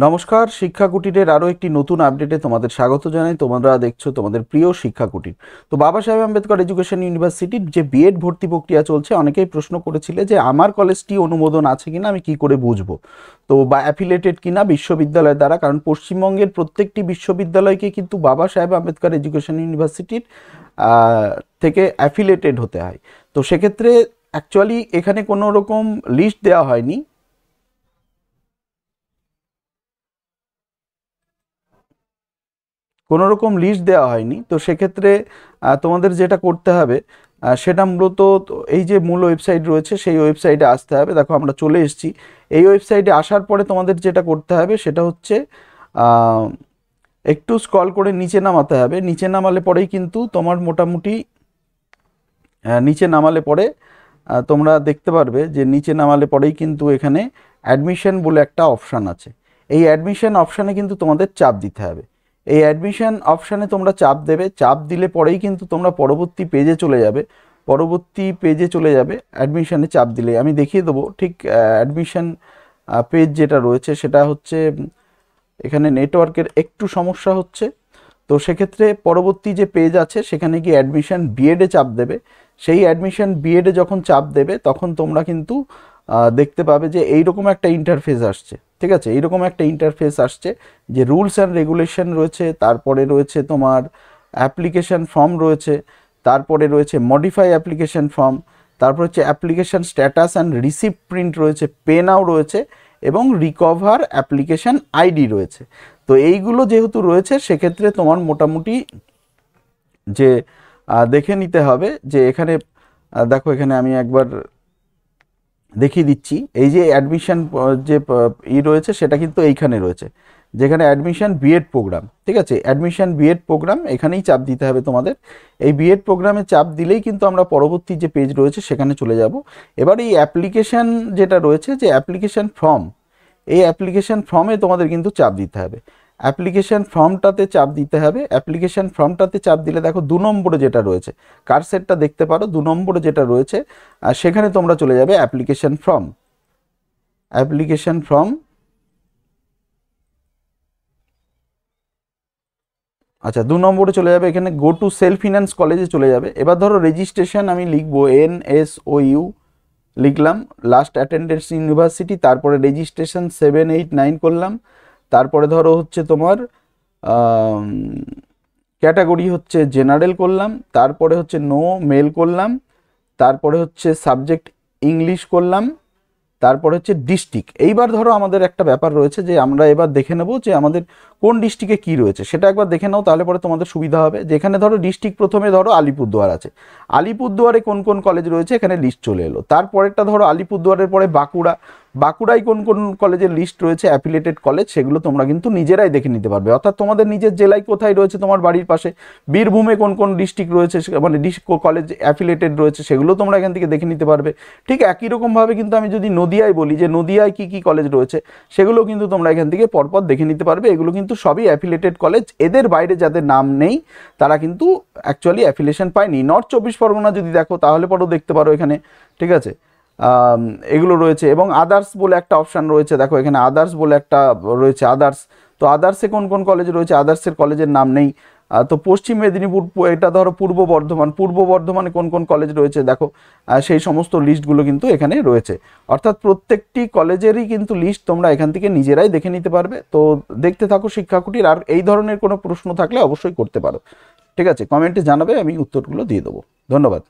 নমস্কার, শিক্ষা কুটিরের আরও একটি নতুন আপডেটে তোমাদের স্বাগত জানাই। তোমরা দেখছো তোমাদের প্রিয় শিক্ষা কুটির। তো বাবা সাহেব আম্বেদকর এডুকেশন ইউনিভার্সিটির যে বিএড ভর্তি প্রক্রিয়া চলছে, অনেকেই প্রশ্ন করেছিলে যে আমার কলেজটি অনুমোদন আছে কিনা, আমি কি করে বুঝবো, তো বা অ্যাফিলেটেড কিনা বিশ্ববিদ্যালয়ের দ্বারা। কারণ পশ্চিমবঙ্গের প্রত্যেকটি বিশ্ববিদ্যালয়কে কিন্তু বাবা সাহেব আম্বেদকর এডুকেশন ইউনিভার্সিটির থেকে অ্যাফিলেটেড হতে হয়। তো সেক্ষেত্রে অ্যাকচুয়ালি এখানে কোনো রকম লিস্ট দেওয়া হয়নি, কোনো রকম লিস্ট দেওয়া হয়নি। তো সেক্ষেত্রে তোমাদের যেটা করতে হবে সেটা মূলত এই যে মূল ওয়েবসাইট রয়েছে সেই ওয়েবসাইটে আসতে হবে। দেখো আমরা চলে এসেছি। এই ওয়েবসাইটে আসার পরে তোমাদের যেটা করতে হবে সেটা হচ্ছে একটু স্ক্রল করে নিচে নামাতে হবে। নিচে নামালে পরেই কিন্তু তোমার মোটামুটি নিচে নামালে পরে তোমরা দেখতে পারবে যে নিচে নামালে পরেই কিন্তু এখানে অ্যাডমিশন বলে একটা অপশান আছে। এই অ্যাডমিশন অপশানে কিন্তু তোমাদের চাপ দিতে হবে। এই অ্যাডমিশন অপশানে তোমরা চাপ দেবে। চাপ দিলে পরেই কিন্তু তোমরা পরবর্তী পেজে চলে যাবে। পরবর্তী পেজে চলে যাবে অ্যাডমিশনে চাপ দিলে। আমি দেখিয়ে দেবো ঠিক অ্যাডমিশন পেজ যেটা রয়েছে সেটা হচ্ছে, এখানে নেটওয়ার্কের একটু সমস্যা হচ্ছে। তো সেক্ষেত্রে পরবর্তী যে পেজ আছে সেখানে গিয়ে অ্যাডমিশন বিএডে চাপ দেবে। সেই অ্যাডমিশন বিএডে যখন চাপ দেবে তখন তোমরা কিন্তু দেখতে পাবে যে এইরকম একটা ইন্টারফেস আসছে। ঠিক আছে, এইরকম একটা ইন্টারফেস আসছে যে রুলস অ্যান্ড রেগুলেশন রয়েছে, তারপরে রয়েছে তোমার অ্যাপ্লিকেশন ফর্ম রয়েছে, তারপরে রয়েছে মডিফাই অ্যাপ্লিকেশন ফর্ম, তারপর হচ্ছে application status and receipt print রয়েছে, পে নাও রয়েছে এবং রিকভার অ্যাপ্লিকেশন আইডি রয়েছে। তো এইগুলো যেহেতু রয়েছে সেক্ষেত্রে তোমার মোটামুটি যে দেখে নিতে হবে যে এখানে দেখো, এখানে আমি একবার দেখিয়ে দিচ্ছি। এই যে অ্যাডমিশন যে রয়েছে সেটা কিন্তু এইখানে রয়েছে, যেখানে অ্যাডমিশন বিএড প্রোগ্রাম। ঠিক আছে, অ্যাডমিশন বিএড প্রোগ্রাম, এখানেই চাপ দিতে হবে তোমাদের। এই বিএড প্রোগ্রামে চাপ দিলেই কিন্তু আমরা পরবর্তী যে পেজ রয়েছে সেখানে চলে যাব। এবার এই অ্যাপ্লিকেশান যেটা রয়েছে, যে অ্যাপ্লিকেশান ফর্ম, এই অ্যাপ্লিকেশান ফর্মে তোমাদের কিন্তু চাপ দিতে হবে। অ্যাপ্লিকেশান ফর্মটাতে চাপ দিতে হবে। অ্যাপ্লিকেশান ফর্মটাতে চাপ দিলে দেখো 2 নম্বরে যেটা রয়েছে, কার্সেটটা দেখতে পারো, 2 নম্বরে যেটা রয়েছে আর সেখানে তোমরা চলে যাবে অ্যাপ্লিকেশান ফর্ম। অ্যাপ্লিকেশান ফর্ম, আচ্ছা 2 নম্বরে চলে যাবে, এখানে গো টু সেলফ ফিন্যান্স কলেজে চলে যাবে। এবার ধরো রেজিস্ট্রেশন আমি লিখবো NSOU লিখলাম, লাস্ট অ্যাটেন্ডেন্স ইউনিভার্সিটি, তারপরে রেজিস্ট্রেশন 789 করলাম, তারপরে ধরো হচ্ছে তোমার ক্যাটাগরি হচ্ছে জেনারেল করলাম, তারপরে হচ্ছে নো মেল করলাম, তারপরে হচ্ছে সাবজেক্ট ইংলিশ করলাম, তারপর হচ্ছে ডিস্ট্রিক্ট। এইবার ধরো আমাদের একটা ব্যাপার রয়েছে যে আমরা এবার দেখে নেব যে আমাদের কোন ডিস্ট্রিক্টে কী রয়েছে, সেটা একবার দেখে নাও, তাহলে পরে তোমাদের সুবিধা হবে। যেখানে ধরো ডিস্ট্রিক্ট প্রথমে ধরো আলিপুরদুয়ার আছে, আলিপুরদুয়ারে কোন কোন কলেজ রয়েছে এখানে লিস্ট চলে এলো। তারপরেরটা ধরো আলিপুরদুয়ারের পরে বাঁকুড়া, বাঁকুড়ায় কোন কোন কলেজের লিস্ট রয়েছে অ্যাফিলেটেড কলেজ, সেগুলো তোমরা কিন্তু নিজেরাই দেখে নিতে পারবে। অর্থাৎ তোমাদের নিজের জেলায় কোথায় রয়েছে, তোমার বাড়ির পাশে বীরভূমে কোন কোন ডিস্ট্রিক্ট রয়েছে, মানে কলেজ অ্যাফিলেটেড রয়েছে, সেগুলো তোমরা এখান থেকে দেখে নিতে পারবে। ঠিক একই রকমভাবে কিন্তু আমি যদি নদিয়ায় বলি যে নদিয়ায় কী কী কলেজ রয়েছে, সেগুলো কিন্তু তোমরা এখান থেকে পরপর দেখে নিতে পারবে। এগুলো কিন্তু সবই অ্যাফিলেটেড কলেজ। এদের বাইরে যাদের নাম নেই তারা কিন্তু অ্যাকচুয়ালি অ্যাফিলিয়েশন পায়নি। নর্থ 24 পরগনা যদি দেখো তাহলে পরেও দেখতে পারো এখানে। ঠিক আছে, এগুলো রয়েছে এবং আদার্স বলে একটা অপশান রয়েছে। দেখো এখানে আদার্স বলে একটা রয়েছে, আদার্স। তো আদার্সে কোন কোন কলেজ রয়েছে, আদার্সের কলেজের নাম নেই। তো পশ্চিম মেদিনীপুর, এটা ধরো পূর্ব বর্ধমান, পূর্ব বর্ধমানে কোন কোন কলেজ রয়েছে দেখো, সেই সমস্ত লিস্টগুলো কিন্তু এখানে রয়েছে। অর্থাৎ প্রত্যেকটি কলেজেরই কিন্তু লিস্ট তোমরা এখান থেকে নিজেরাই দেখে নিতে পারবে। তো দেখতে থাকো শিক্ষা কুটির। আর এই ধরনের কোনো প্রশ্ন থাকলে অবশ্যই করতে পারো। ঠিক আছে, কমেন্টে জানাবে, আমি উত্তরগুলো দিয়ে দেবো। ধন্যবাদ।